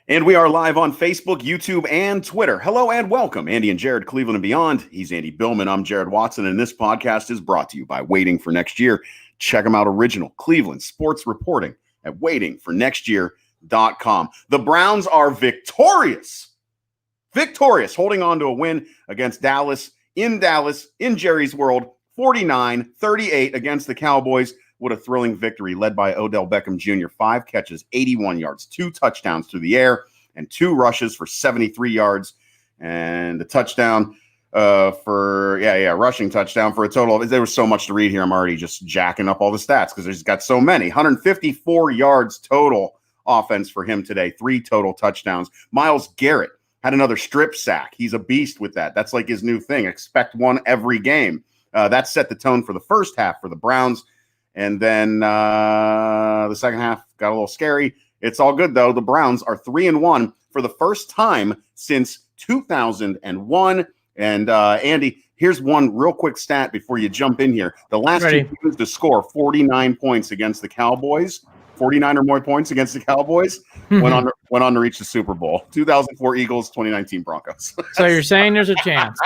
And we are live on Facebook, YouTube, and Twitter. Hello and welcome, Andy and Jared, Cleveland and beyond. He's Andy Billman. I'm Jared Watson, and this podcast is brought to you by Waiting for Next Year. Check them out, original Cleveland sports reporting at waitingfornextyear.com. The Browns are victorious, holding on to a win against Dallas, in Jerry's world, 49-38 against the Cowboys. What a thrilling victory led by Odell Beckham Jr. 5 catches, 81 yards, 2 touchdowns through the air, and 2 rushes for 73 yards. And a touchdown rushing touchdown for a total of, there was so much to read here. I'm already just jacking up all the stats because there's got so many. 154 yards total offense for him today, 3 total touchdowns. Myles Garrett had another strip sack. He's a beast with that. That's like his new thing. Expect one every game. That set the tone for the first half for the Browns. And then the second half got a little scary. It's all good, though. The Browns are 3-1 for the first time since 2001. And Andy, here's one real quick stat before you jump in here. The last 2 teams to score 49 points against the Cowboys, 49 or more points against the Cowboys, went on to reach the Super Bowl. 2004 Eagles, 2019 Broncos. So you're saying there's a chance.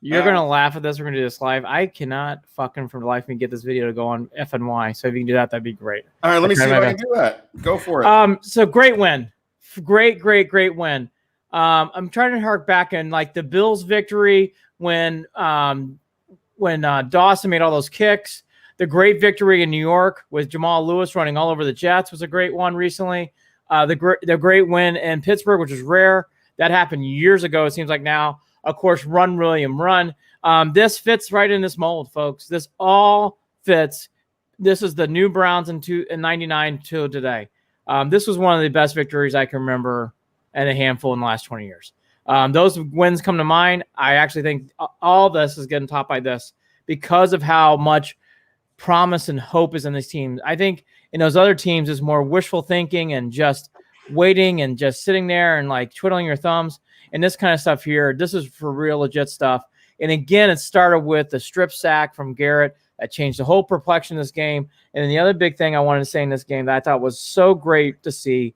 You're going to laugh at this. We're going to do this live. I cannot fucking for the life of me get this video to go on FNY. So if you can do that, that'd be great. All right, let me see if I can do that. Go for it. So great win. Great win. I'm trying to hark back in like the Bills victory when Dawson made all those kicks. The great victory in New York with Jamal Lewis running all over the Jets was a great one recently. The great win in Pittsburgh, which was rare. That happened years ago. It seems like now. Of course, run, William, run. This fits right in this mold, folks. This all fits. This is the new Browns in 99 to today. This was one of the best victories I can remember and a handful in the last 20 years. Those wins come to mind. I actually think all this is getting topped by this because of how much promise and hope is in these teams. I think in those other teams is more wishful thinking and just waiting and just sitting there and like twiddling your thumbs. And this kind of stuff here, this is for real legit stuff. And again, it started with the strip sack from Garrett that changed the whole perplexion of this game. And then the other big thing I wanted to say in this game that I thought was so great to see,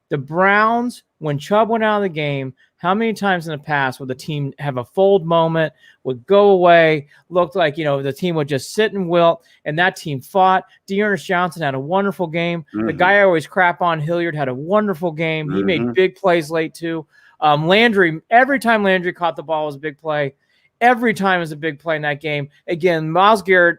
the Browns, when Chubb went out of the game, how many times in the past would the team have a fold moment, would go away, looked like, the team would just sit and wilt, and that team fought. Dearness Johnson had a wonderful game. Mm-hmm. The guy I always crap on, Hilliard, had a wonderful game. He made big plays late too. Landry, every time Landry caught the ball was a big play. Every time was a big play in that game. Again, Myles Garrett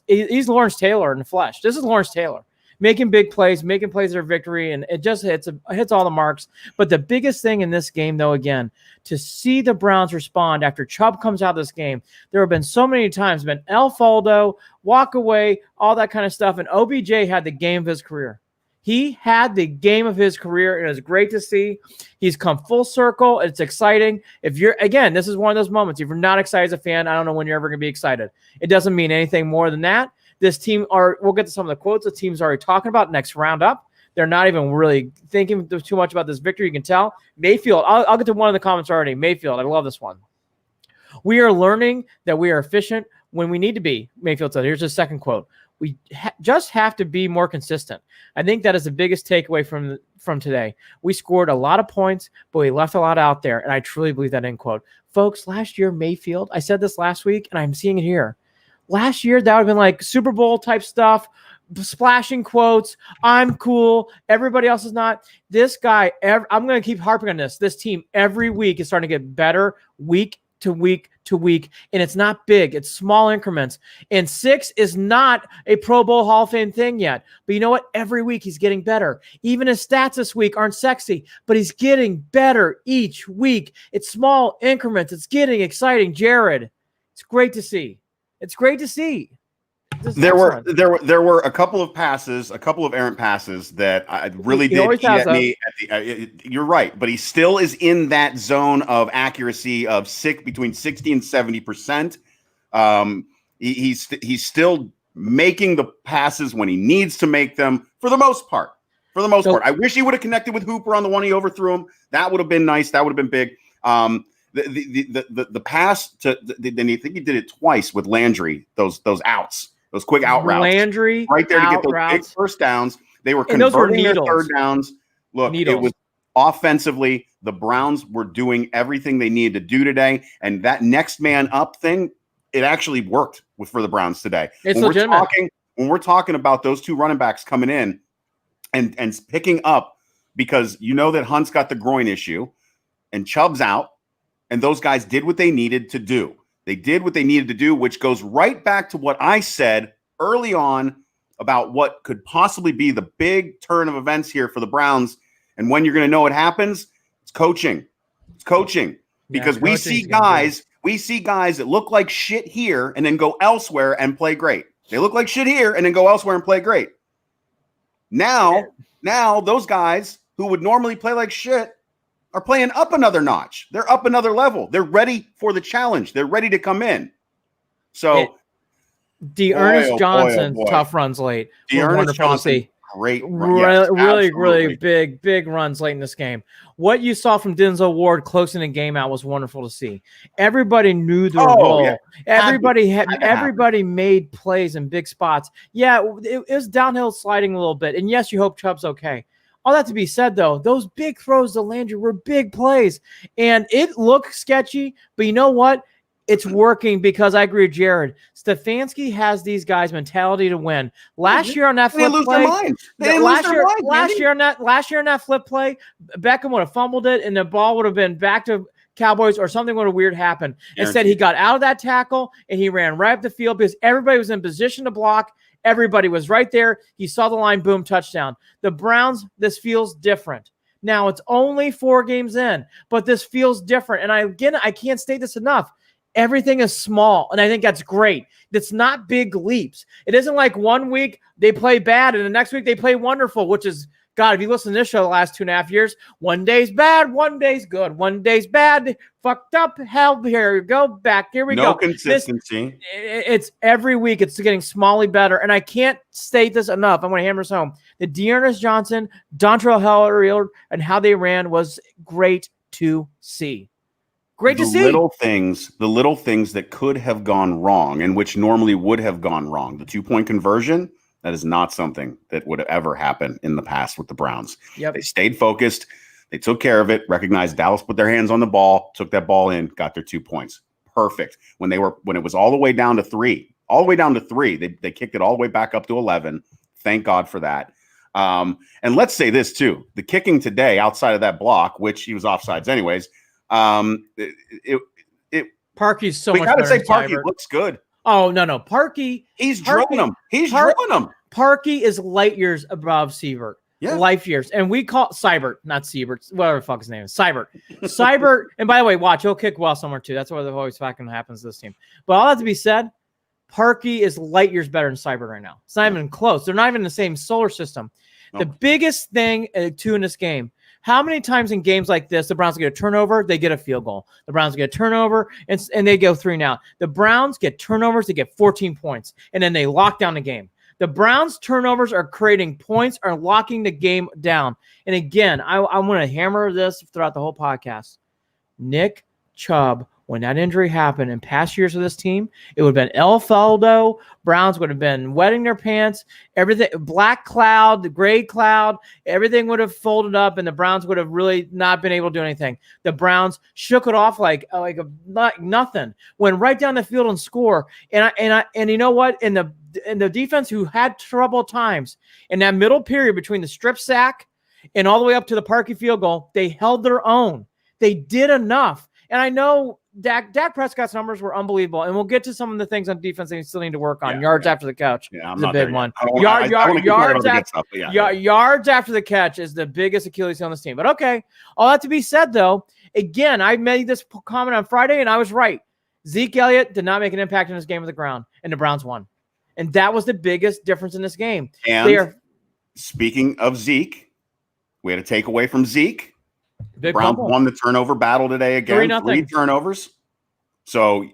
he's Lawrence Taylor in the flesh. This is Lawrence Taylor making big plays, making plays for victory, and it just hits all the marks. But the biggest thing in this game, though, again, to see the Browns respond after Chubb comes out of this game, there have been so many times, El Faldo, walk away, all that kind of stuff, and OBJ had the game of his career. He had the game of his career. It is great to see. He's come full circle. It's exciting. This is one of those moments. If you're not excited as a fan, I don't know when you're ever going to be excited. It doesn't mean anything more than that. This team we'll get to some of the quotes the team's already talking about next roundup. They're not even really thinking too much about this victory. You can tell. Mayfield, I'll get to one of the comments already. Mayfield, I love this one. We are learning that we are efficient when we need to be, Mayfield said. Here's the second quote. We just have to be more consistent. I think that is the biggest takeaway from today. We scored a lot of points, but we left a lot out there, and I truly believe that, end quote. Folks, last year, Mayfield, I said this last week, and I'm seeing it here. Last year, that would have been like Super Bowl type stuff, splashing quotes, I'm cool, everybody else is not. This guy, I'm going to keep harping on this. This team every week is starting to get better week to week to week, and it's not big. It's small increments. And 6 is not a Pro Bowl Hall of Fame thing yet. But you know what? Every week he's getting better. Even his stats this week aren't sexy, but he's getting better each week. It's small increments. It's getting exciting. Jared, it's great to see. It's great to see. There were a couple of passes, a couple of errant passes that I really did get me. You're right, but he still is in that zone of accuracy of between 60 and 70%. He's still making the passes when he needs to make them for the most part. I wish he would have connected with Hooper on the one he overthrew him. That would have been nice. That would have been big. The pass to then I think he did it twice with Landry. Those outs. those quick out routes. Landry Right there to get those big routes. first downs. They were And those were converting their needles. third downs. Look, it was offensively, the Browns were doing everything they needed to do today. And that next man up thing, it actually worked for the Browns today. It's legitimate. When we're talking about those two running backs coming in and picking up, because you know that Hunt's got the groin issue and Chubb's out, and those guys did what they needed to do. They did what they needed to do, which goes right back to what I said early on about what could possibly be the big turn of events here for the Browns. And when you're going to know it happens, it's coaching. It's coaching. Because we see guys that look like shit here and then go elsewhere and play great. They look like shit here and then go elsewhere and play great. Now those guys who would normally play like shit are playing up another notch. They're up another level. They're ready for the challenge. They're ready to come in. So D'Ernest Johnson's tough runs late. D'Ernest Johnson, great. Really big runs late in this game. What you saw from Denzel Ward closing the game out was wonderful to see. Everybody knew the role. Yeah. Everybody made plays in big spots. Yeah, it was downhill sliding a little bit. And yes, you hope Chubb's okay. All that to be said, though, those big throws to Landry were big plays. And it looked sketchy, but you know what? It's working because I agree with Jared. Stefanski has these guys' mentality to win. Last year on that flip play, last year on that flip play, Beckham would have fumbled it and the ball would have been back to Cowboys or something would have weird happened. Instead, he got out of that tackle and he ran right up the field because everybody was in position to block. Everybody was right there. He saw the line, boom, touchdown. The Browns, this feels different. Now, it's only 4 games in, but this feels different. And I can't state this enough. Everything is small, and I think that's great. It's not big leaps. It isn't like 1 week they play bad, and the next week they play wonderful, which is, God, if you listen to this show the last 2.5 years, one day's bad, one day's good. One day's bad, fucked up, hell, here we go, back, here we go. No consistency. It's every week it's getting smallly better, and I can't state this enough. I'm going to hammer this home. The D'Ernest Johnson, Dontrell Hilliard, and how they ran was great to see. Great to see. The little things that could have gone wrong and which normally would have gone wrong. The 2-point conversion, that is not something that would have ever happened in the past with the Browns. Yep. They stayed focused. They took care of it, recognized Dallas put their hands on the ball, took that ball in, got their 2 points. Perfect. When it was all the way down to 3, they kicked it all the way back up to 11. Thank God for that. And let's say this too. The kicking today outside of that block, which he was offsides anyways, Parkey's so much better. We gotta say Parkey looks good. Oh no, Parkey. He's drilling them. Drilling them. Parkey is light years above Siebert. Yeah. Life years. And we call Seibert, not Siebert, whatever the fuck his name is. Seibert. And by the way, watch, he'll kick well somewhere too. That's what always fucking happens to this team. But all that to be said, Parkey is light years better than Seibert right now. It's not even close. They're not even in the same solar system. The biggest thing too in this game, how many times in games like this, the Browns get a turnover, they get a field goal. The Browns get a turnover, and they go 3 and out. The Browns get turnovers, they get 14 points, and then they lock down the game. The Browns' turnovers are creating points, are locking the game down. And again, I want to hammer this throughout the whole podcast. Nick Chubb, when that injury happened in past years of this team, it would have been El Faldo. Browns would have been wetting their pants. Everything, black cloud, the gray cloud, everything would have folded up, and the Browns would have really not been able to do anything. The Browns shook it off like nothing. Went right down the field and score. And you know what? In the defense who had trouble times in that middle period between the strip sack and all the way up to the Parkey field goal, they held their own. They did enough. And I know Dak Prescott's numbers were unbelievable, and we'll get to some of the things on defense they still need to work on. Yards after the catch is a big one. Yards after the catch is the biggest Achilles heel on this team. But okay, all that to be said, though, again, I made this comment on Friday, and I was right. Zeke Elliott did not make an impact in this game of the ground, and the Browns won. And that was the biggest difference in this game. And speaking of Zeke, we had a takeaway from Zeke. The Browns won the turnover battle today again. 3 turnovers. So,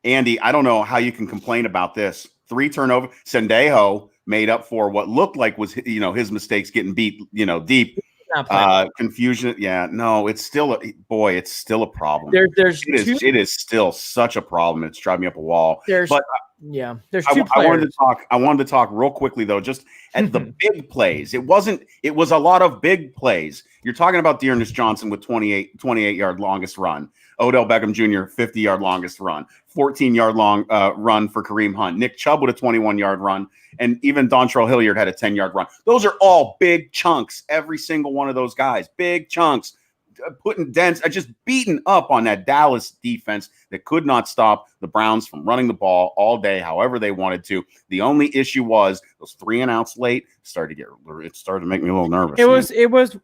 Andy, I don't know how you can complain about this. 3 turnovers. Sendejo made up for what looked like was his mistakes getting beat deep. Confusion. Yeah, no, it's still a problem. It is still such a problem. It's driving me up a wall. But Yeah, there's two I wanted players. to talk. I wanted to talk real quickly though, just at the big plays. It was a lot of big plays. You're talking about Dearness Johnson with 28-yard longest run. Odell Beckham Jr. 50-yard longest run. 14-yard long run for Kareem Hunt. Nick Chubb with a 21-yard run, and even Dontrell Hilliard had a 10-yard run. Those are all big chunks. Every single one of those guys, big chunks. Putting dents, just beating up on that Dallas defense that could not stop the Browns from running the ball all day, however they wanted to. The only issue was those 3 and outs late started to make me a little nervous. It was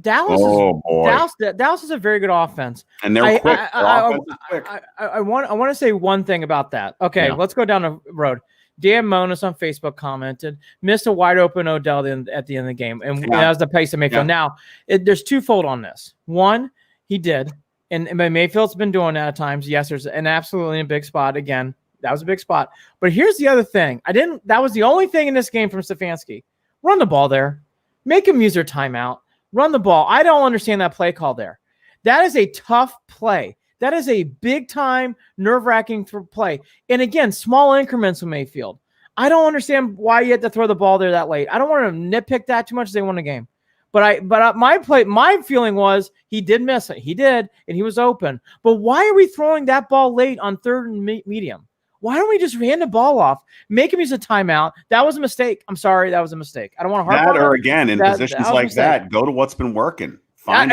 Dallas. Oh boy, Dallas is a very good offense, and they're quick. I want to say one thing about that. Okay, Yeah. let's go down the road. Dan Monis on Facebook commented, missed a wide open Odell at the end of the game. And that was the pace of Mayfield. Yeah. Now, there's twofold on this. One, he did. And Mayfield's been doing that at times. Yes, there's an absolutely a big spot. Again, that was a big spot. But here's the other thing. That was the only thing in this game from Stefanski. Run the ball there. Make him use their timeout. Run the ball. I don't understand that play call there. That is a tough play. That is a big-time, nerve-wracking play. And again, small increments with Mayfield. I don't understand why you had to throw the ball there that late. I don't want to nitpick that too much as they won the game. But my feeling was he did miss it. He did, and he was open. But why are we throwing that ball late on third and medium? Why don't we just hand the ball off? Make him use a timeout. That was a mistake. I'm sorry, that was a mistake. I don't want to harp on that, or it. again, in positions like that, go to what's been working. Find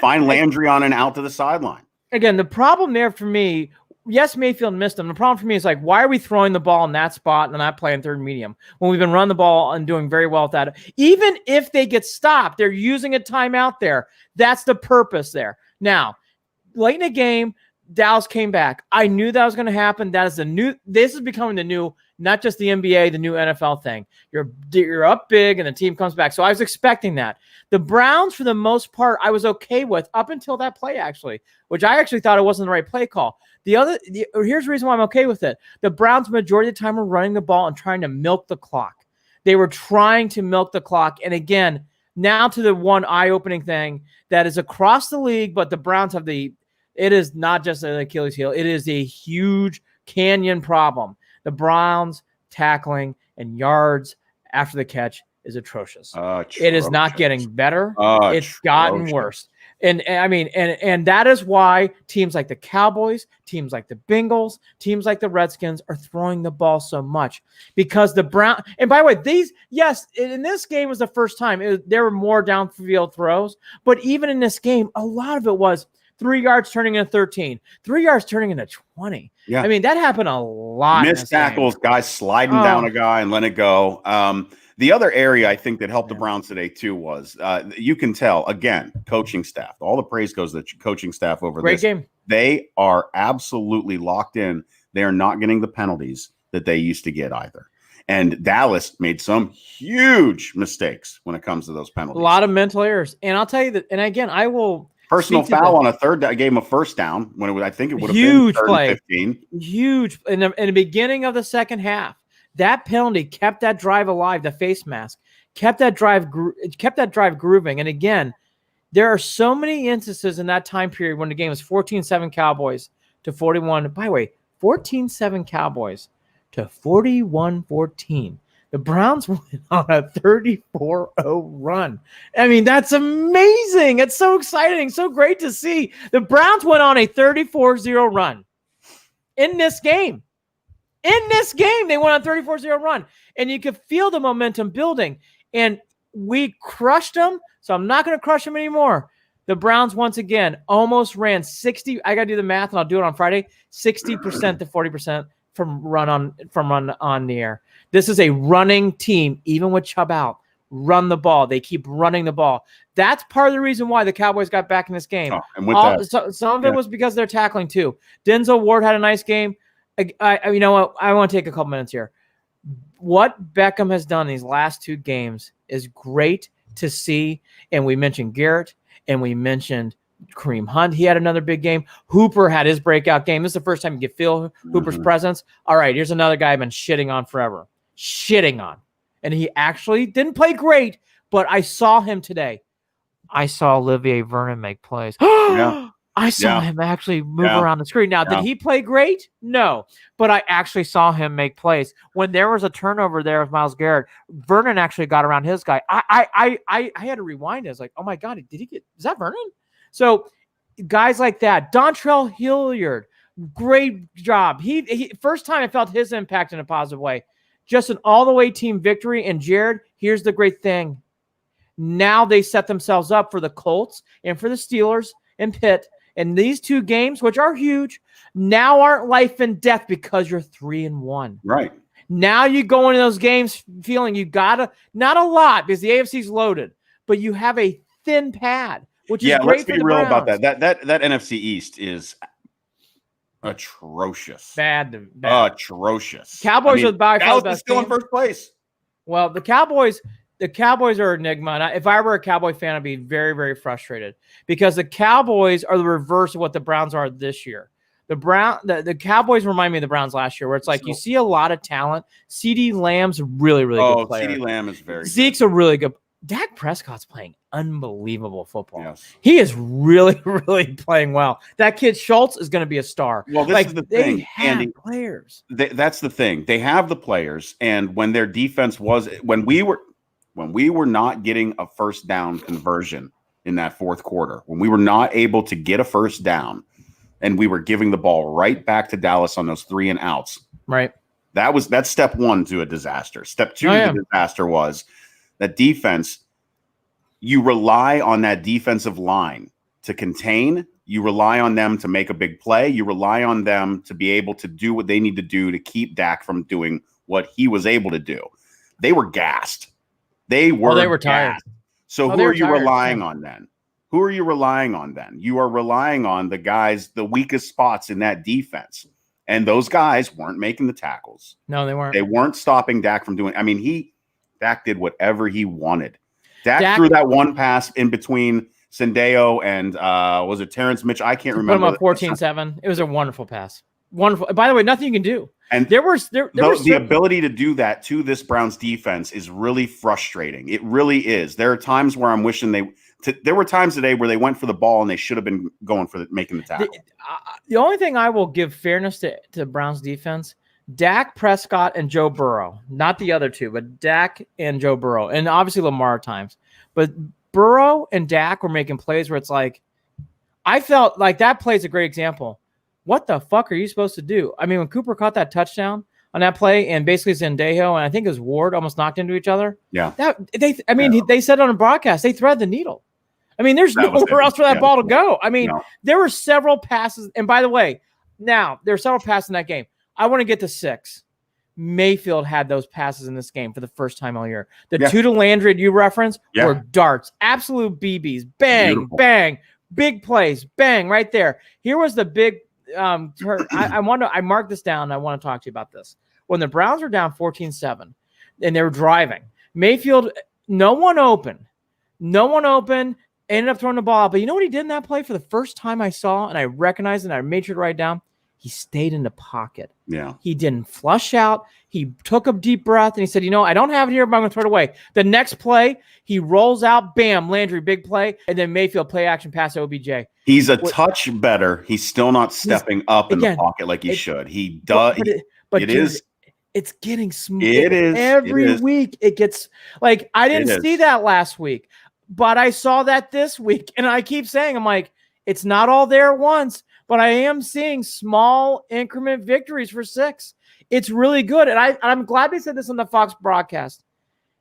Landry on an out to the sideline. Again, the problem there for me, yes, Mayfield missed him. The problem for me is why are we throwing the ball in that spot and not playing third and medium when we've been running the ball and doing very well with that? Even if they get stopped, they're using a timeout there. That's the purpose there. Now, late in the game, Dallas came back. I knew that was going to happen. This is becoming the new, not just the NBA, the new NFL thing. You're up big and the team comes back. So I was expecting that. The Browns, for the most part, I was okay with up until that play, actually, which I actually thought it wasn't the right play call. Here's the reason why I'm okay with it. The Browns, majority of the time, were running the ball and trying to milk the clock. They were trying to milk the clock. And again, now to the one eye-opening thing that is across the league, but the Browns have it is not just an Achilles heel. It is a huge canyon problem. The Browns tackling and yards after the catch is atrocious. It is not getting better. It's gotten worse. And I mean, and that is why teams like the Cowboys, teams like the Bengals, teams like the Redskins are throwing the ball so much because the Brown. And by the way, in this game was the first time there were more downfield throws, but even in this game, a lot of it was 3 yards turning into 13, 3 yards turning into 20. Yeah. I mean, that happened a lot. Missed tackles, guys sliding down a guy and letting it go. The other area I think that helped the Browns today too was you can tell, again, coaching staff. All the praise goes to the coaching staff over Great this. Game. They are absolutely locked in. They are not getting the penalties that they used to get either. And Dallas made some huge mistakes when it comes to those penalties. A lot of mental errors. And I'll tell you that, and again, I will personal foul on a third down, gave him a first down when I think it would have huge been 3rd and 15. Huge in the beginning of the second half. That penalty kept that drive alive. The face mask kept that drive grooving. And again, there are so many instances in that time period when the game was 14-7 Cowboys to 41. By the way, 14-7 Cowboys to 41-14. The Browns went on a 34-0 run. I mean, that's amazing. It's so exciting. So great to see. The Browns went on a 34-0 run in this game. In this game, they went on a 34-0 run. And you could feel the momentum building. And we crushed them, so I'm not going to crush them anymore. The Browns, once again, almost ran 60. I got to do the math, and I'll do it on Friday. 60% to 40% from run on the air. This is a running team, even with Chubb out. Run the ball. They keep running the ball. That's part of the reason why the Cowboys got back in this game. Some of it was because they're tackling too. Denzel Ward had a nice game. You know what? I want to take a couple minutes here. What Beckham has done these last 2 games is great to see. And we mentioned Garrett, and we mentioned Kareem Hunt. He had another big game. Hooper had his breakout game. This is the first time you can feel Hooper's presence. All right, here's another guy I've been shitting on forever. And he actually didn't play great, but I saw him today. I saw Olivier Vernon make plays. Yeah. I saw him actually move around the screen. Now, did he play great? No, but I actually saw him make plays. When there was a turnover there with Myles Garrett, Vernon actually got around his guy. I had to rewind it. I was like, oh my God, is that Vernon? So guys like that, Dontrell Hilliard, great job. He first time I felt his impact in a positive way. Just an all-the-way team victory. And Jared, here's the great thing. Now they set themselves up for the Colts and for the Steelers and Pitt. And these two games, which are huge, now aren't life and death because you're 3-1. Right. Now you go into those games feeling you gotta, not a lot because the AFC's loaded, but you have a thin pad, which is great. Let's be for the real Browns. about that. That NFC East is atrocious. Bad. Atrocious. Cowboys are by far the best still team. in first place. Well, the Cowboys are an enigma. And if I were a Cowboy fan, I'd be very, very frustrated because the Cowboys are the reverse of what the Browns are this year. The Cowboys remind me of the Browns last year, where it's like you see a lot of talent. CeeDee Lamb's a really, really good player. CeeDee Lamb is very Zeke's a really good. Dak Prescott's playing unbelievable football. Yes. He is really, really playing well. That kid Schultz is going to be a star. Well, this is the thing, Andy. Players. That's the thing. They have the players, and when their defense was when we were not getting a first down conversion in that fourth quarter, when we were not able to get a first down, and we were giving the ball right back to Dallas on those 3 and outs. Right. That's step 1 to a disaster. Step 2 to the disaster was that defense. You rely on that defensive line to contain. You rely on them to make a big play. You rely on them to be able to do what they need to do to keep Dak from doing what he was able to do. They were gassed. They were tired. So who are you relying on then? Who are you relying on then? You are relying on the guys, the weakest spots in that defense. And those guys weren't making the tackles. No, they weren't. They weren't stopping Dak from doing. I mean, Dak did whatever he wanted. Dak threw that one pass in between Sendeo and was it Terrence Mitch? I can't remember. Put him on 14-7. It was a wonderful pass. Wonderful. By the way, nothing you can do. And there was the ability to do that to this Browns defense is really frustrating. It really is. There are times where I'm wishing there were times today where they went for the ball and they should have been going for making the tackle. The only thing I will give fairness to Browns defense, Dak Prescott and Joe Burrow, not the other two, but Dak and Joe Burrow, and obviously Lamar at times. But Burrow and Dak were making plays where it's like, I felt like that play is a great example. What the fuck are you supposed to do? I mean, when Cooper caught that touchdown on that play, and basically Zendejo and I think it was Ward almost knocked into each other. Yeah, they said on a broadcast they threaded the needle. I mean, there's nowhere else for that ball to go. I mean, there were several passes, and by the way, now there are several passes in that game. I want to get to 6. Mayfield had those passes in this game for the first time all year. The 2 to Landry you referenced were darts, absolute BBs, bang, beautiful. Bang, big plays, bang, right there. Here was the big. I marked this down. And I want to talk to you about this. When the Browns were down 14-7 and they were driving, Mayfield, no one open, ended up throwing the ball out. But you know what he did in that play for the first time I saw, and I recognized it, and I made sure to write it down? He stayed in the pocket. Yeah. He didn't flush out. He took a deep breath, and he said, I don't have it here, but I'm going to throw it away. The next play, he rolls out, bam, Landry, big play, and then Mayfield play action pass to OBJ. He's a touch better. He's still not stepping up in the pocket like he should. He does. But it is. It's getting smooth. It is. Every week it gets like I didn't see that last week, but I saw that this week, and I keep saying, I'm like, it's not all there at once. But I am seeing small increment victories for 6. It's really good. And I'm glad they said this on the Fox broadcast.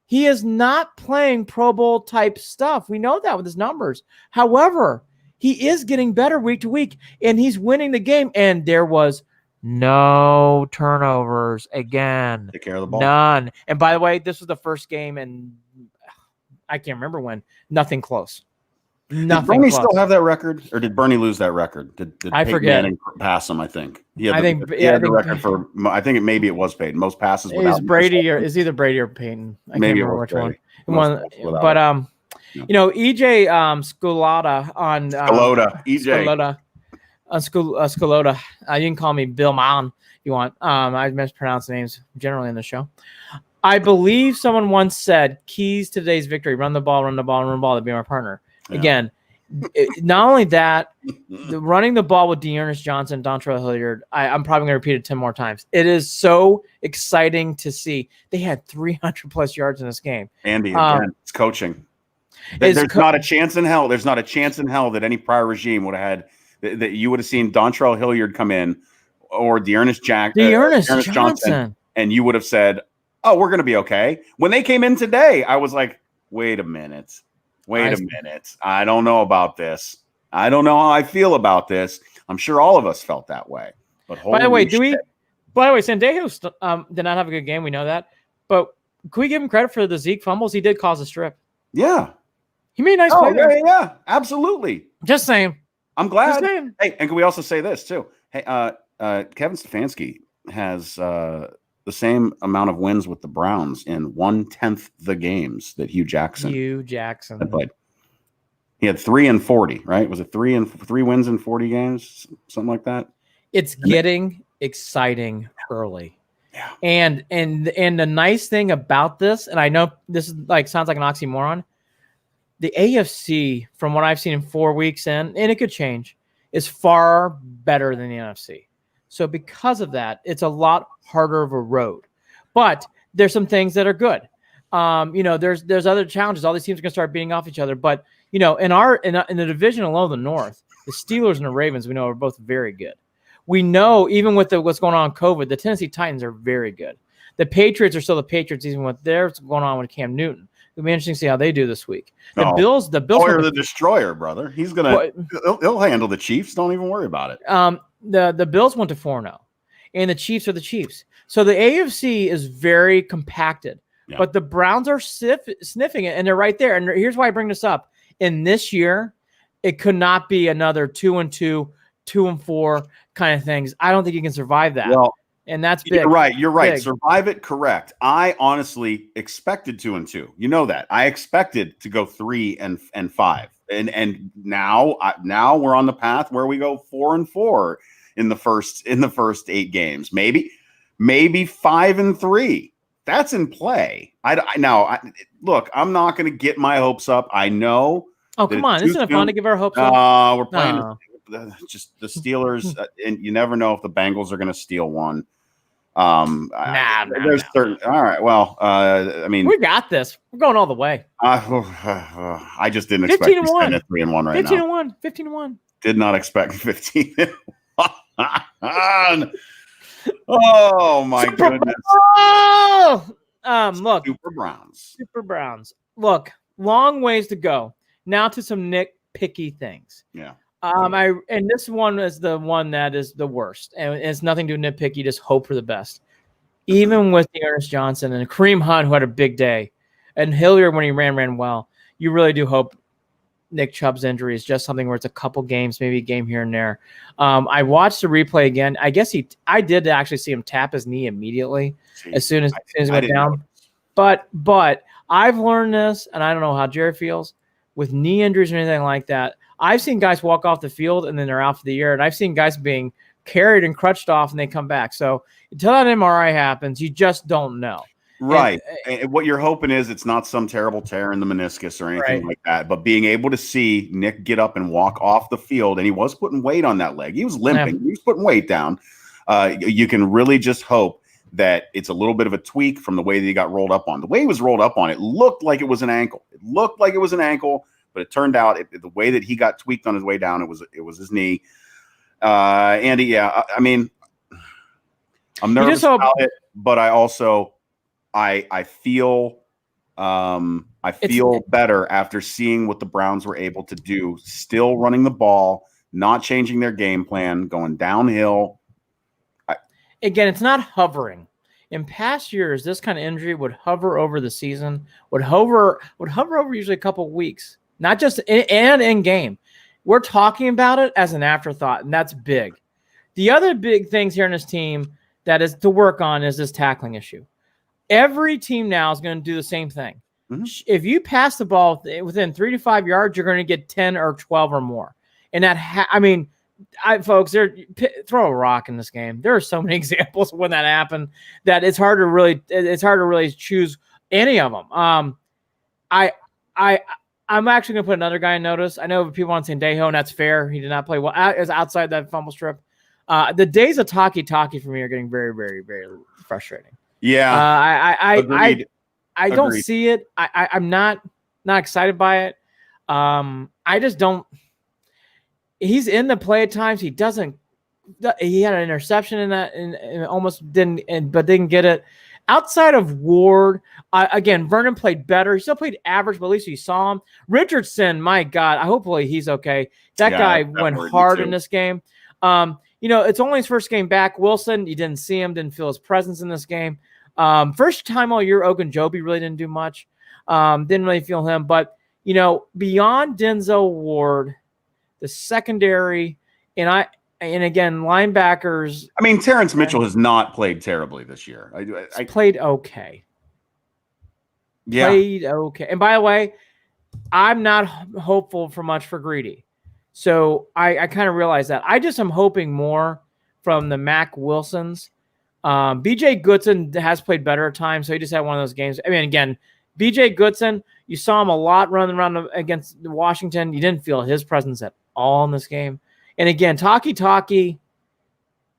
He is not playing Pro Bowl type stuff. We know that with his numbers. However, he is getting better week to week, and he's winning the game. And there was no turnovers again. Take care of the ball. None. And by the way, this was the first game, and I can't remember when. Nothing close. Did Bernie still have that record, or did Bernie lose that record? Did I Peyton forget? Manning pass him? I think he had I think the record for. I think maybe it was Peyton. Most passes. Is Brady or is either Brady or Peyton? I maybe can't remember which Brady. one. But EJ Scolata on EJ Scolota. You can call me Bill Mon if you want. I mispronounce names generally in the show. I believe someone once said keys to today's victory: run the ball, to be our partner. Yeah. Again, Not only that, running the ball with Dearness Johnson, Dontrell Hilliard, I'm probably going to repeat it 10 more times. It is so exciting to see. They had 300 plus yards in this game. Andy, again, it's coaching. There's not a chance in hell. There's not a chance in hell that any prior regime would have had that you would have seen Dontrell Hilliard come in or Dearness Johnson, and you would have said, "Oh, we're going to be okay." When they came in today, I was like, "Wait a minute. I don't know about this. I don't know how I feel about this." I'm sure all of us felt that way. But by the way, Sandejo did not have a good game. We know that. But can we give him credit for the Zeke fumbles? He did cause a strip. Yeah. He made a nice play there. Yeah, absolutely. Just saying. I'm glad. Hey, and can we also say this too? Hey, Kevin Stefanski has the same amount of wins with the Browns in 1/10 the games that Hugh Jackson played. He had 3 and 40, right? Was it 3 wins in 40 games, something like that? It's getting exciting early. Yeah. And the nice thing about this, and I know this is sounds like an oxymoron, the AFC, from what I've seen in 4 weeks in, and it could change, is far better than the NFC. So because of that, it's a lot harder of a road. But there's some things that are good. There's other challenges. All these teams are going to start beating off each other. But in the division alone, the North, the Steelers and the Ravens, we know are both very good. We know even with what's going on with COVID, the Tennessee Titans are very good. The Patriots are still the Patriots, even with what's going on with Cam Newton. It'll be interesting to see how they do this week. The Bills are the destroyer, brother. He'll handle the Chiefs. Don't even worry about it. The Bills went to 4-0, and the Chiefs are the Chiefs. So the AFC is very compacted, but the Browns are sniffing it, and they're right there. And here's why I bring this up. In this year, it could not be another 2-2, 2-4 kind of things. I don't think you can survive that. Well, and that's big. You're right. Big. Survive it, correct. I honestly expected 2-2. You know that. I expected to go 3-5. And now we're on the path where we go 4-4 in the first 8 games. Maybe 5-3. That's in play. Look, I'm not going to get my hopes up. I know. Oh, come on. Isn't it fun to give our hopes up? We're playing just the Steelers, and you never know if the Bengals are going to steal one. There's certain. All right. Well, we got this. We're going all the way. I just didn't expect to stand at 3-1 right now. 15-1. Did not expect 15-1. Oh my goodness. Look. Super Browns. Look, long ways to go. Now to some nitpicky things. Yeah. And this one is the one that is the worst, and it's nothing to nitpick. You just hope for the best. Even with Dearness Johnson and Kareem Hunt, who had a big day, and Hilliard when he ran well, you really do hope Nick Chubb's injury is just something where it's a couple games, maybe a game here and there. I watched the replay again. I guess I did actually see him tap his knee immediately as soon as he went down. But I've learned this, and I don't know how Jared feels with knee injuries or anything like that. I've seen guys walk off the field and then they're out for the year, and I've seen guys being carried and crutched off and they come back. So until that MRI happens, you just don't know. Right. And what you're hoping is it's not some terrible tear in the meniscus or anything like that, but being able to see Nick get up and walk off the field, and he was putting weight on that leg. He was limping. He was putting weight down. You can really just hope that it's a little bit of a tweak from the way that he got rolled up on. The way he was rolled up on, it looked like it was an ankle. But it turned out the way that he got tweaked on his way down, it was his knee. Andy, I'm nervous about it, but I also I feel better after seeing what the Browns were able to do, still running the ball, not changing their game plan, going downhill. Again, it's not hovering. In past years, this kind of injury would hover over the season, would hover over usually a couple of weeks. Not just in game. We're talking about it as an afterthought, and that's big. The other big things here in this team that is to work on is this tackling issue. Every team now is going to do the same thing. Mm-hmm. If you pass the ball within 3 to 5 yards, you're going to get 10 or 12 or more. And folks, throw a rock in this game. There are so many examples of when that happened that it's hard to really choose any of them. I'm actually going to put another guy in notice. I know people want Sandejo, and that's fair. He did not play well. Is outside that fumble strip. The days of talkie for me are getting very, very, very frustrating. Yeah. Agreed. I don't see it. I'm not excited by it. I just don't. He's in the play at times. He doesn't. He had an interception in that, and almost didn't, but didn't get it. Outside of Ward, again, Vernon played better. He still played average, but at least you saw him. Richardson, my God, hopefully he's okay. That guy went hard in this game. It's only his first game back. Wilson, you didn't see him, didn't feel his presence in this game. First time all year, Ogunjobi really didn't do much. Didn't really feel him. But, beyond Denzel Ward, the secondary, and again, linebackers. I mean, Terrence Mitchell has not played terribly this year. I played okay. Yeah. Played okay. And by the way, I'm not hopeful for much for Greedy. So I kind of realize that. I just am hoping more from the Mac Wilsons. BJ Goodson has played better at times, so he just had one of those games. I mean, again, BJ Goodson, you saw him a lot running around against Washington. You didn't feel his presence at all in this game. And again, Taki,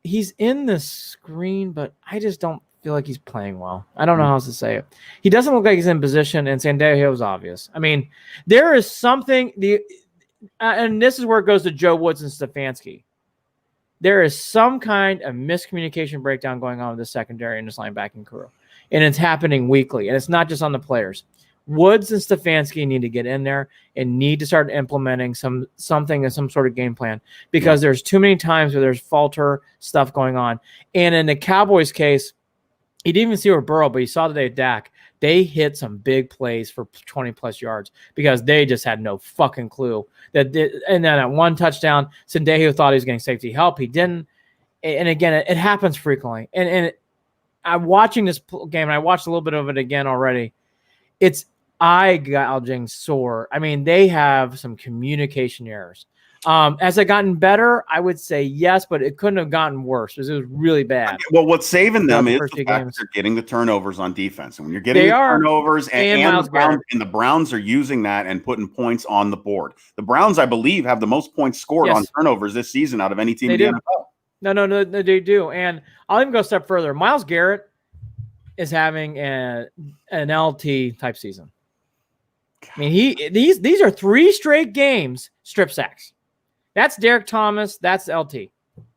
he's in the screen, but I just don't feel like he's playing well. I don't know how else to say it. He doesn't look like he's in position, and Sandejo is obvious. I mean, there is something and this is where it goes to Joe Woods and Stefanski. There is some kind of miscommunication breakdown going on with the secondary and this linebacking crew, and it's happening weekly. And it's not just on the players. Woods and Stefanski need to get in there and need to start implementing something and some sort of game plan, because there's too many times where there's falter stuff going on. And in the Cowboys case, he didn't even see where Burrow, but he saw today at Dak. They hit some big plays for 20-plus yards because they just had no fucking clue. And then at one touchdown, Sandejo thought he was getting safety help. He didn't. And again, it happens frequently. And I'm watching this game, and I watched a little bit of it again already. It's eye-gouging sore. I mean, they have some communication errors. Has it gotten better? I would say yes, but it couldn't have gotten worse because it was really bad. Well, what's saving them is the fact that they're getting the turnovers on defense. And when you're getting turnovers and the Browns are using that and putting points on the board. The Browns, I believe, have the most points scored on turnovers this season out of any team in the NFL. No, they do. And I'll even go a step further. Myles Garrett is having an LT type season. I mean, these are 3 straight games strip sacks. That's Derek Thomas. That's LT.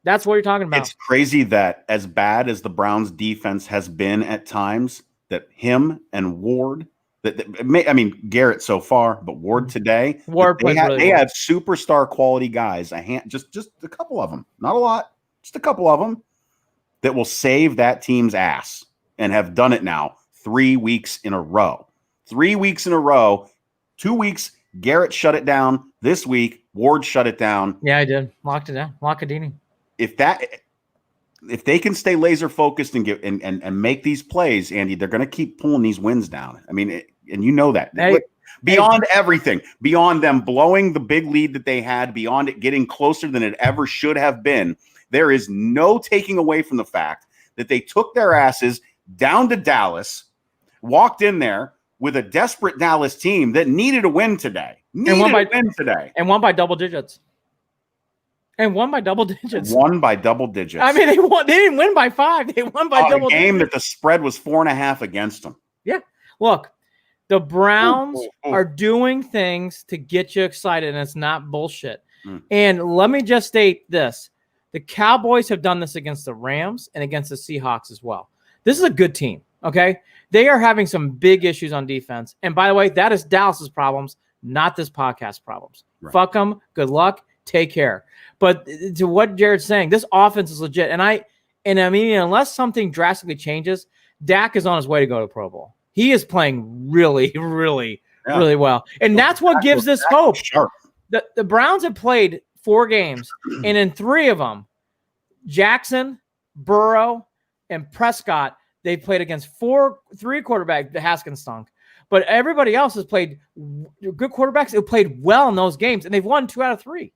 That's what you're talking about. It's crazy that as bad as the Browns defense has been at times, that him and Ward, Garrett so far, but Ward today, they had superstar quality guys. Just a couple of them, not a lot, just a couple of them that will save that team's ass, and have done it now 3 weeks in a row. 3 weeks in a row. 2 weeks, Garrett shut it down. This week, Ward shut it down. Yeah, I did. Locked it down. Lockadini. If they can stay laser focused and make these plays, Andy, they're going to keep pulling these wins down. I mean, and you know that. Beyond everything, beyond them blowing the big lead that they had, beyond it getting closer than it ever should have been, there is no taking away from the fact that they took their asses down to Dallas, walked in there with a desperate Dallas team that needed a win today. And won by double digits. I mean, they didn't win by 5. They won by double digits. A game that the spread was 4.5 against them. Yeah. Look, the Browns are doing things to get you excited, and it's not bullshit. And let me just state this. The Cowboys have done this against the Rams and against the Seahawks as well. This is a good team, okay? They are having some big issues on defense. And by the way, that is Dallas's problems, not this podcast problems. Right. Fuck them. Good luck. Take care. But to what Jared's saying, this offense is legit. And I mean, unless something drastically changes, Dak is on his way to go to Pro Bowl. He is playing really, really, really well. And that's what gives this hope. Sharp. The Browns have played 4 games, and in 3 of them, Jackson, Burrow, and Prescott, they played against 3 quarterbacks. The Haskins stunk. But everybody else has played good quarterbacks who played well in those games, and they've won 2 out of 3.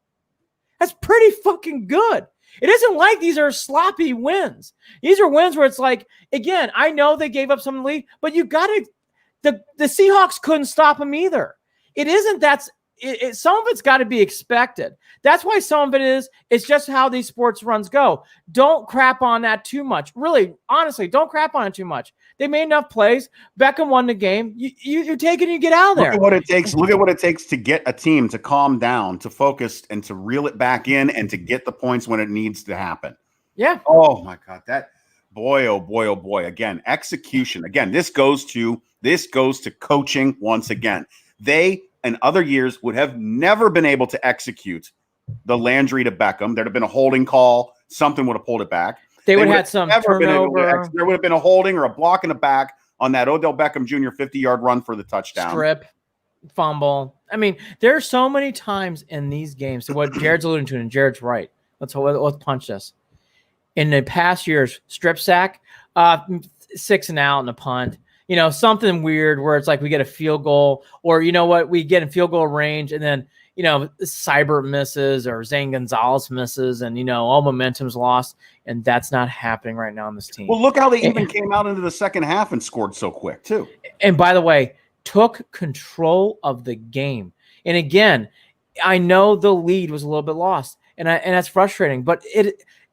That's pretty fucking good. It isn't like these are sloppy wins. These are wins where it's like, again, I know they gave up some lead, but you got to – the Seahawks couldn't stop them either. it isn't. Some of it's got to be expected. That's why some of it is. It's just how these sports runs go. Don't crap on that too much. Really, honestly, don't crap on it too much. They made enough plays. Beckham won the game. You take it and you get out of there. Look at what it takes. Look at what it takes to get a team to calm down, to focus, and to reel it back in, and to get the points when it needs to happen. Yeah. Oh my God, that boy, oh boy, oh boy. Again, execution. Again, this goes to coaching once again. They in other years would have never been able to execute the Landry to Beckham. There'd have been a holding call. Something would have pulled it back. They would have had some turnover. There would have been a holding or a block in the back on that Odell Beckham Jr. 50-yard run for the touchdown. Strip, fumble. I mean, there are so many times in these games. So what Jared's alluding to, and Jared's right. Let's punch this. In the past years, strip sack, 6 and out and a punt. You know, something weird where it's like we get a field goal, or you know what, we get in field goal range, and then you know Seibert misses or Zane Gonzalez misses, and you know all momentum's lost, and that's not happening right now on this team. Well, look how they even came out into the second half and scored so quick too. And by the way, took control of the game. And again, I know the lead was a little bit lost, and that's frustrating. But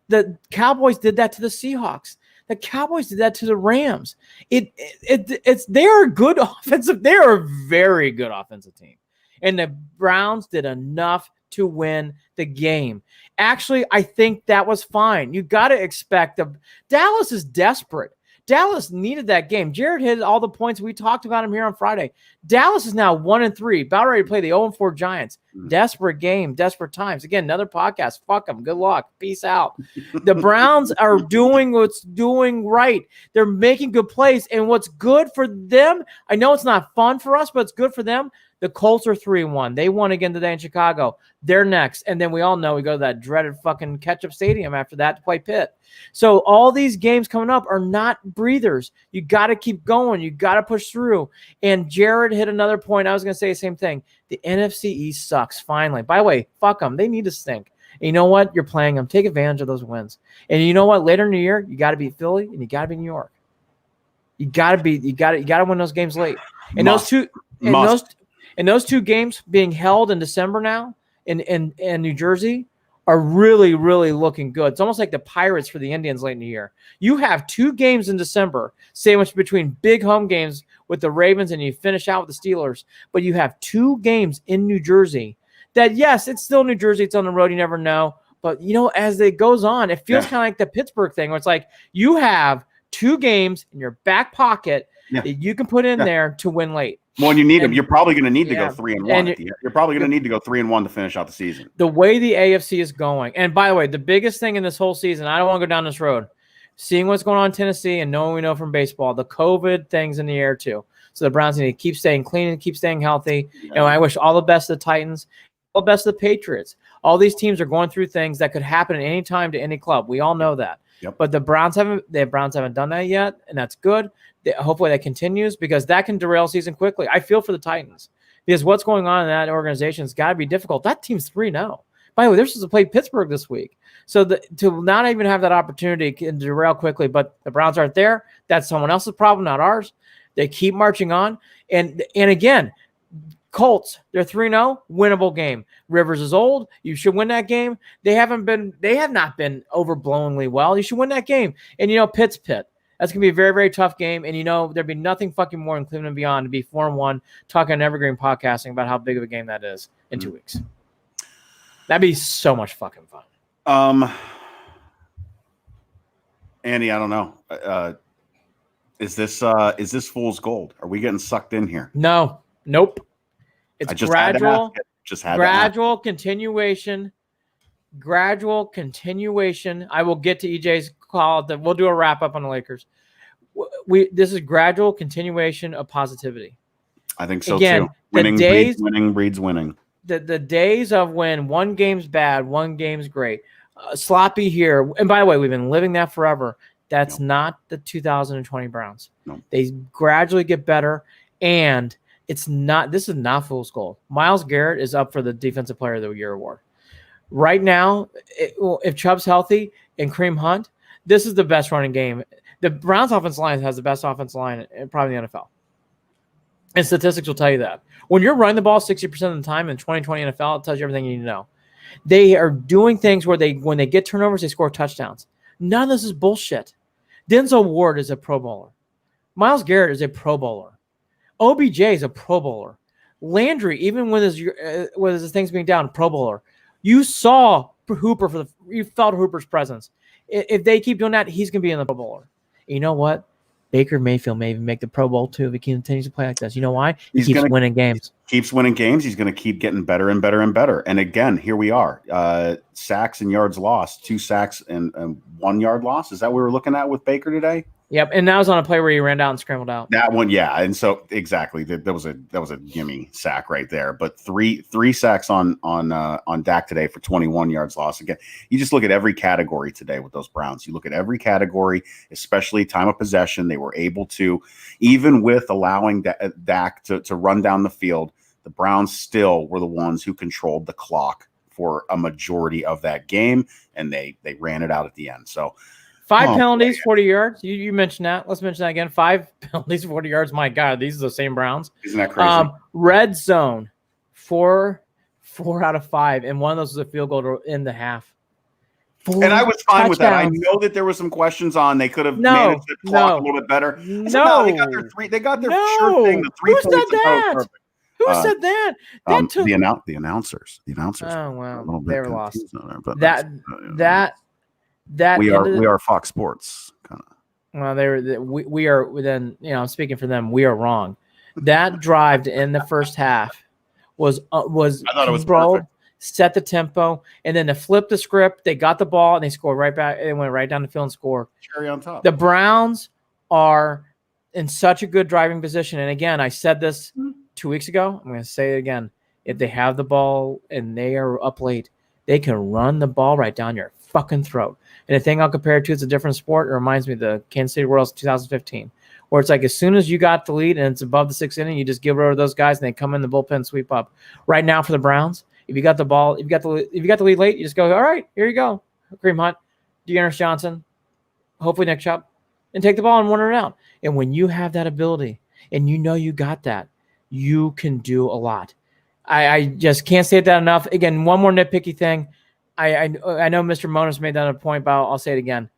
the Cowboys did that to the Seahawks. The Cowboys did that to the Rams. They're a good offensive. They're a very good offensive team. And the Browns did enough to win the game. Actually, I think that was fine. You got to expect Dallas is desperate. Dallas needed that game. Jared hit all the points. We talked about him here on Friday. Dallas is now 1-3, about ready to play the 0-4 Giants. Desperate game, desperate times. Again, another podcast. Fuck them. Good luck. Peace out. The Browns are doing what's doing right. They're making good plays. And what's good for them, I know it's not fun for us, but it's good for them. The Colts are 3-1. They won again today in Chicago. They're next. And then we all know we go to that dreaded fucking Ketchup Stadium after that to play Pitt. So all these games coming up are not breathers. You got to keep going. You got to push through. And Jared hit another point. I was going to say the same thing. The NFC East sucks, finally. By the way, fuck them. They need to stink. And you know what? You're playing them. Take advantage of those wins. And you know what? Later in the year, you got to beat Philly and you got to beat New York. You got to win those games late. And those two games being held in December now in New Jersey are really, really looking good. It's almost like the Pirates for the Indians late in the year. You have 2 games in December, sandwiched between big home games with the Ravens, and you finish out with the Steelers. But you have 2 games in New Jersey that, yes, it's still New Jersey. It's on the road. You never know. But, you know, as it goes on, it feels kind of like the Pittsburgh thing where it's like you have 2 games in your back pocket that you can put in there to win late. Well, you need them. You're probably going to need to go 3-1. You're probably going to need to go 3-1 to finish out the season. The way the AFC is going, and by the way, the biggest thing in this whole season, I don't want to go down this road, seeing what's going on in Tennessee and knowing we know from baseball, the COVID thing's in the air too. So the Browns need to keep staying clean and keep staying healthy. Yeah. And I wish all the best to the Titans, all the best to the Patriots. All these teams are going through things that could happen at any time to any club. We all know that. Yep. But the Browns haven't done that yet, and that's good. Hopefully that continues because that can derail season quickly. I feel for the Titans because what's going on in that organization has got to be difficult. That team's 3-0. By the way, they're supposed to play Pittsburgh this week. So to not even have that opportunity can derail quickly, but the Browns aren't there. That's someone else's problem, not ours. They keep marching on. And again, Colts, they're 3-0, winnable game. Rivers is old. You should win that game. They have not been overblowingly well. You should win that game. And, you know, Pitt's Pitt. That's going to be a very, very tough game. And, you know, there'd be nothing fucking more in Cleveland and beyond to be 4-1, talking on Evergreen podcasting about how big of a game that is in 2 weeks. That'd be so much fucking fun. Andy, I don't know. Is this fool's gold? Are we getting sucked in here? No. Nope. It's gradual continuation. Gradual continuation. I will get to EJ's call. We'll do a wrap up on the Lakers. This is gradual continuation of positivity. I think so too. Winning breeds winning. The days of when one game's bad, one game's great, sloppy here. And by the way, we've been living that forever. That's not the 2020 Browns. No. They gradually get better, and this is not fool's gold. Myles Garrett is up for the Defensive Player of the Year award. Right now, if Chubb's healthy and Kareem Hunt, this is the best running game. The Browns offensive line has the best offensive line in probably the NFL. And statistics will tell you that. When you're running the ball 60% of the time in 2020 NFL, it tells you everything you need to know. They are doing things where when they get turnovers, they score touchdowns. None of this is bullshit. Denzel Ward is a Pro Bowler. Myles Garrett is a Pro Bowler. OBJ is a Pro Bowler. Landry, even with his things being down, Pro Bowler. You saw Hooper you felt Hooper's presence. If they keep doing that, he's going to be in the Pro Bowler. And you know what? Baker Mayfield may even make the Pro Bowl too if he continues to play like this. You know why? He keeps winning games. Keeps winning games. He's going to keep getting better and better and better. And again, here we are. Sacks and yards lost. 2 sacks and 1 yard loss. Is that what we were looking at with Baker today? Yep, and that was on a play where he ran down and scrambled out. That one, yeah, and so exactly that was a gimme sack right there. But three sacks on Dak today for 21 yards lost. Again, you just look at every category today with those Browns. You look at every category, especially time of possession. They were able to, even with allowing Dak to run down the field, the Browns still were the ones who controlled the clock for a majority of that game, and they ran it out at the end. So. 5 penalties, 40 yards. You mentioned that. Let's mention that again. 5 penalties, 40 yards. My God, these are the same Browns. Isn't that crazy? Red zone, 4 out of 5, and one of those was a field goal to end the half. And I was fine with that. I know that there were some questions on they could have managed the clock a little bit better. No, they got their three. They got their sure thing. The 3 points. Who said that? Who said that? The announcers. The announcers. Oh well, they were lost. There, but we are Fox Sports kind of. Well, we are then. I'm speaking for them. We are wrong. That drive in the first half was I thought it was controlled, set the tempo, and then to flip the script, they got the ball and they scored right back. They went right down the field and scored. Cherry on top. The Browns are in such a good driving position, and again, I said this 2 weeks ago. I'm going to say it again. If they have the ball and they are up late, they can run the ball right down your fucking throat. And the thing I'll compare it to, it's a different sport. It reminds me of the Kansas City Royals 2015, where it's like as soon as you got the lead and it's above the 6th inning, you just give it over to those guys and they come in the bullpen, sweep up. Right now for the Browns, if you got the ball, if you got the lead late, you just go, all right, here you go, Kareem Hunt, Dearness Johnson, hopefully Nick Chubb, and take the ball and run it out. And when you have that ability and you know you got that, you can do a lot. I just can't say that enough. Again, one more nitpicky thing. I know Mr. Monas made that a point, but I'll say it again.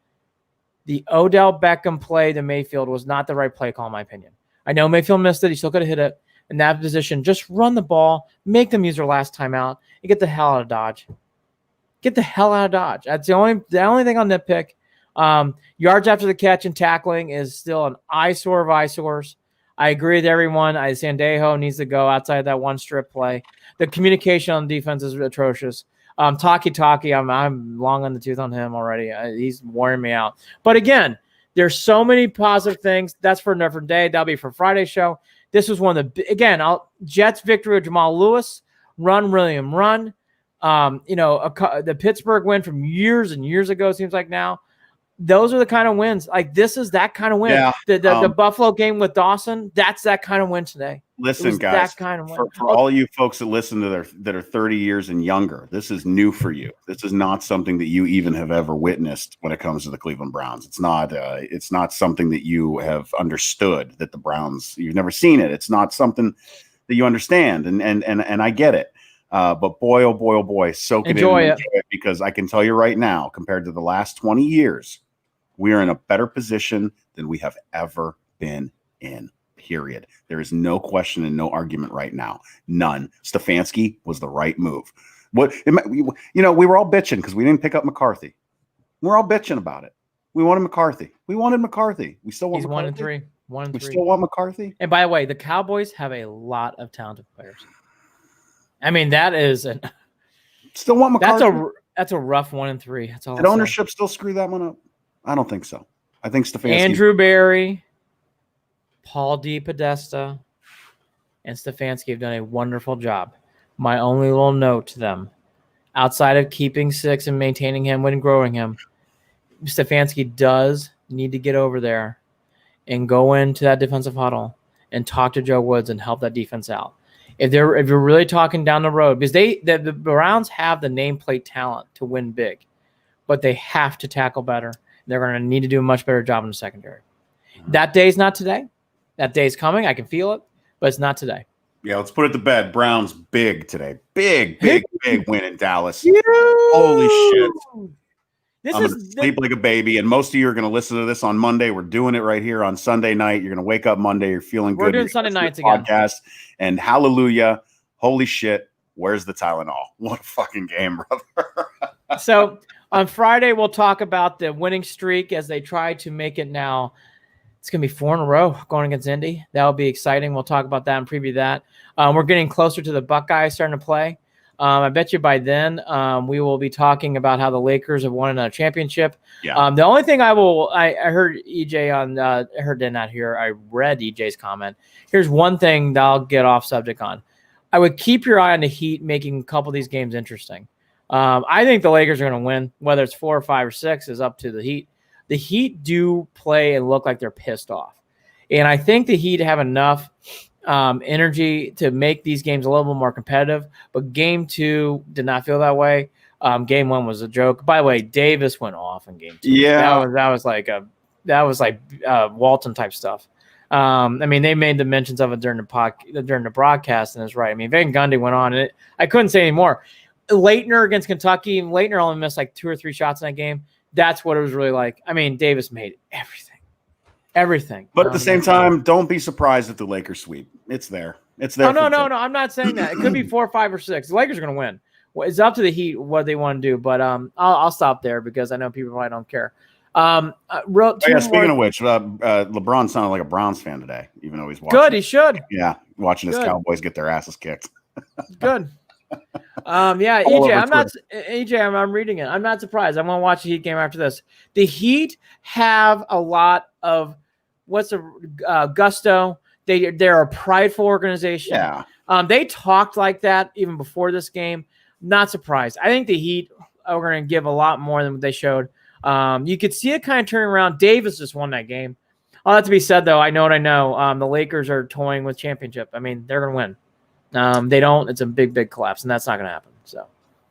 The Odell Beckham play to Mayfield was not the right play call, in my opinion. I know Mayfield missed it. He still could have hit it in that position. Just run the ball, make them use their last timeout, and get the hell out of Dodge. Get the hell out of Dodge. That's the only thing on nitpick. Yards after the catch and tackling is still an eyesore of eyesores. I agree with everyone. Sandejo needs to go outside that one strip play. The communication on defense is atrocious. Taki, I'm long on the tooth on him already. He's wearing me out. But again, there's so many positive things. That's for a different day. That'll be for Friday's show. This was one of the Jets victory of Jamal Lewis. Run, William, run. The Pittsburgh win from years and years ago seems like now. Those are the kind of wins. Like this is that kind of win. Yeah, the Buffalo game with Dawson. That's that kind of win today. Listen, guys, that kind of win. For all you folks that listen to that are 30 years and younger, this is new for you. This is not something that you even have ever witnessed when it comes to the Cleveland Browns. It's not something that you have understood that the Browns. You've never seen it. It's not something that you understand, and I get it. But boy, oh boy, soak it in and enjoy it, because I can tell you right now, compared to the last 20 years, we are in a better position than we have ever been in, period. There is no question and no argument right now. None. Stefanski was the right move. We were all bitching because we didn't pick up McCarthy. We're all bitching about it. We wanted McCarthy. We still want McCarthy. 1-3. We still want McCarthy. And by the way, the Cowboys have a lot of talented players. I mean, that is still want McCarthy. That's a rough 1-3. That's all. Did ownership still screw that one up? I don't think so. I think Stefanski, Andrew Berry, Paul DePodesta, and Stefanski have done a wonderful job. My only little note to them, outside of keeping Six and maintaining him and growing him, Stefanski does need to get over there and go into that defensive huddle and talk to Joe Woods and help that defense out. If you're really talking down the road, because the Browns have the nameplate talent to win big, but they have to tackle better. They're going to need to do a much better job in the secondary. That day's not today. That day's coming. I can feel it. but it's not today. Yeah, let's put it to bed. Browns big today. Big win in Dallas. Huge. Holy shit. This I'm going to sleep like a baby, and most of you are going to listen to this on Monday. We're doing it right here on Sunday night. You're going to wake up Monday. You're feeling good. We're doing Sunday nights again. Podcast, and hallelujah. Holy shit. Where's the Tylenol? What a fucking game, brother. So on Friday, we'll talk about the winning streak as they try to make it now. It's going to be 4 in a row going against Indy. That will be exciting. We'll talk about that and preview that. We're getting closer to the Buckeyes starting to play. I bet you by then we will be talking about how the Lakers have won another championship. Yeah. The only thing I heard EJ on, I read EJ's comment. Here's one thing that I'll get off subject on. I would keep your eye on the Heat making a couple of these games interesting. I think the Lakers are going to win. Whether it's 4 or 5 or 6 is up to the Heat. The Heat do play and look like they're pissed off. And I think the Heat have enough energy to make these games a little bit more competitive. But game 2 did not feel that way. Game 1 was a joke. By the way, Davis went off in game 2. Yeah. That was like Walton type stuff. I mean, they made the mentions of it during the broadcast, and it's right. I mean, Van Gundy went on, and I couldn't say anymore. Leitner against Kentucky, Leitner only missed like 2 or 3 shots in that game. That's what it was really like. I mean, Davis made everything. But at the same time, don't be surprised if the Lakers sweep. It's there. It's there. No. I'm not saying that. It could be 4, 5, or 6. The Lakers are going to win. Well, it's up to the Heat what they want to do. But I'll stop there because I know people probably don't care. Speaking of which, LeBron sounded like a Browns fan today, even though he's watching. Good, he should. Yeah, watching his Cowboys get their asses kicked. Good. Yeah, EJ, I'm reading it. I'm not surprised. I'm going to watch the Heat game after this. The Heat have a lot of gusto. They're a prideful organization. Yeah. They talked like that even before this game. Not surprised. I think the Heat are going to give a lot more than what they showed. You could see it kind of turning around. Davis just won that game. All that to be said, though, I know what I know. The Lakers are toying with championship. I mean, they're going to win. They don't. It's a big collapse, and that's not going to happen. So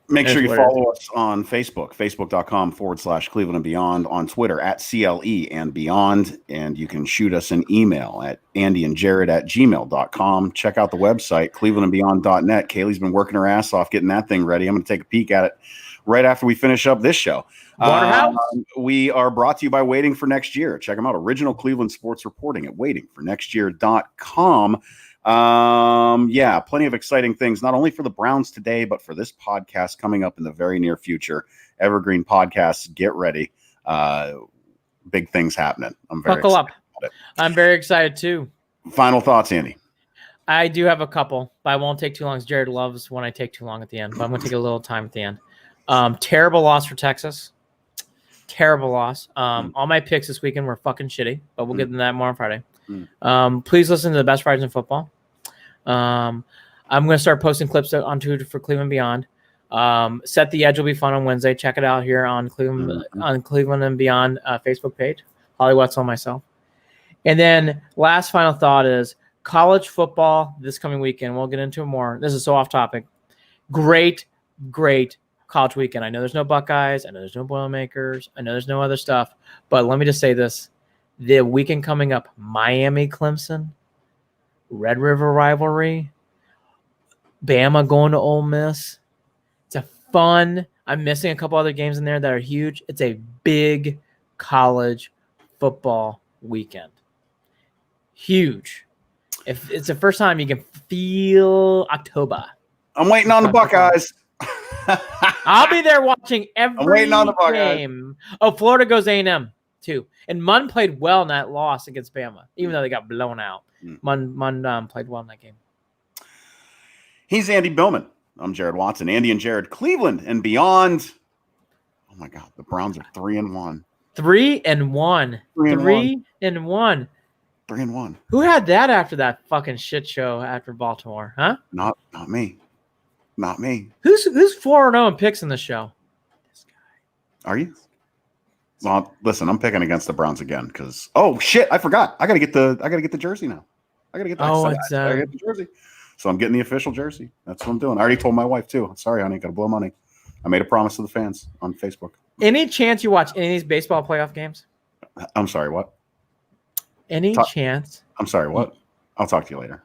make sure you follow us on Facebook, facebook.com/Cleveland and Beyond, on Twitter @CLE and Beyond, and you can shoot us an email at andyandjared@gmail.com. Check out the website, clevelandandbeyond.net. Kaylee's been working her ass off getting that thing ready. I'm going to take a peek at it right after we finish up this show. We are brought to you by Waiting for Next Year. Check them out. Original Cleveland sports reporting at waitingfornextyear.com. Plenty of exciting things, not only for the Browns today, but for this podcast coming up in the very near future. Evergreen podcasts, get ready. Big things happening. I'm very excited about it. I'm very excited too. Final thoughts, Andy. I do have a couple, but I won't take too long. As Jared loves when I take too long at the end, but I'm going to take a little time at the end. Terrible loss for Texas. Terrible loss. All my picks this weekend were fucking shitty, but we'll get into that more on Friday. Please listen to the best Fridays in football. I'm going to start posting clips on Twitter for Cleveland Beyond. Set the Edge will be fun on Wednesday. Check it out here on Cleveland and Beyond Facebook page. Holly Wetzel, myself. And then last final thought is college football this coming weekend. We'll get into it more. This is so off topic. Great college weekend. I know there's no Buckeyes. I know there's no Boilermakers. I know there's no other stuff. But let me just say this. The weekend coming up, Miami, Clemson, Red River rivalry, Bama going to Ole Miss. It's a fun. I'm missing a couple other games in there that are huge. It's a big college football weekend. Huge. If it's the first time you can feel October. I'm waiting on the Buckeyes. I'll be there watching every I'm waiting on the game. Oh, Florida goes A&M too. And Munn played well in that loss against Bama, even though they got blown out. Munn played well in that game. He's Andy Billman. I'm Jared Watson. Andy and Jared, Cleveland and Beyond. Oh my God, the Browns are 3-1. 3-1. 3-1. 3-1. Who had that after that fucking shit show after Baltimore? Huh? Not me. Not me. Who's 4-0 in picks in the show? This guy. Are you? Well, listen, I'm picking against the Browns again because shit, I forgot. I gotta get the jersey now. I gotta get the jersey. So I'm getting the official jersey. That's what I'm doing. I already told my wife too. I'm sorry, honey, gotta blow money. I made a promise to the fans on Facebook. Any chance you watch any of these baseball playoff games? I'm sorry, what? Any chance? I'm sorry, what? I'll talk to you later.